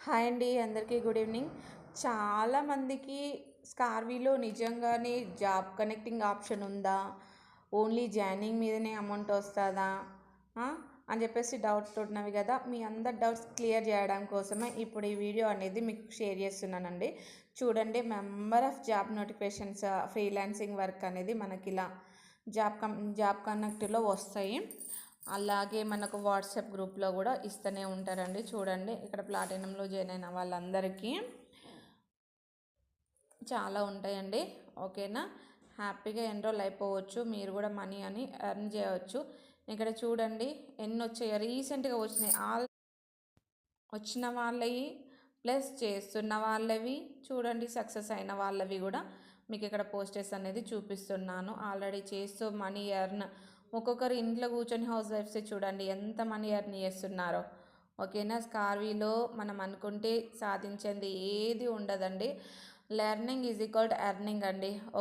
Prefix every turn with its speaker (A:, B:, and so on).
A: Hi అండి, అందరికీ good evening. చాలామందికి స్కార్వీలో నిజంగానే జాబ్ కనెక్టింగ్ ఆప్షన్ ఉందా? ఓన్లీ జాయినింగ్ మీదనే అమౌంట్ వస్తుందా అని చెప్పేసి డౌట్స్ ఉన్నవి కదా. మీ అందరి డౌట్స్ క్లియర్ చేయడం కోసమే ఇప్పుడు ఈ వీడియో అనేది మీకు షేర్ చేస్తున్నానండి. చూడండి, member of job notifications freelancing work అనేది మనకి ఇలా జాబ్ కనెక్ట్లో వస్తాయి. అలాగే మనకు వాట్సాప్ గ్రూప్లో కూడా ఇస్తూనే ఉంటారండి. చూడండి, ఇక్కడ ప్లాటినంలో జాయిన్ అయిన వాళ్ళందరికీ చాలా ఉంటాయండి. ఓకేనా, హ్యాపీగా ఎన్రోల్ అయిపోవచ్చు. మీరు కూడా మనీ అని ఎర్న్ చేయవచ్చు. ఇక్కడ చూడండి ఎన్ని వచ్చాయో, రీసెంట్గా వచ్చినాయి. వచ్చిన వాళ్ళవి ప్లస్ చేస్తున్న వాళ్ళవి చూడండి, సక్సెస్ అయిన వాళ్ళవి కూడా మీకు ఇక్కడ పోస్టర్స్ అనేది చూపిస్తున్నాను. ఆల్రెడీ చేస్తూ మనీ ఎర్న్, ఒక్కొక్కరు ఇంట్లో కూర్చొని హౌస్ వైఫ్స్ చూడండి ఎంత మనీ ఎర్న్ చేస్తున్నారో. ఓకేనా, స్కార్వీలో మనం అనుకుంటే సాధించేది ఏది ఉండదండి. Learning is equal to earning అండి.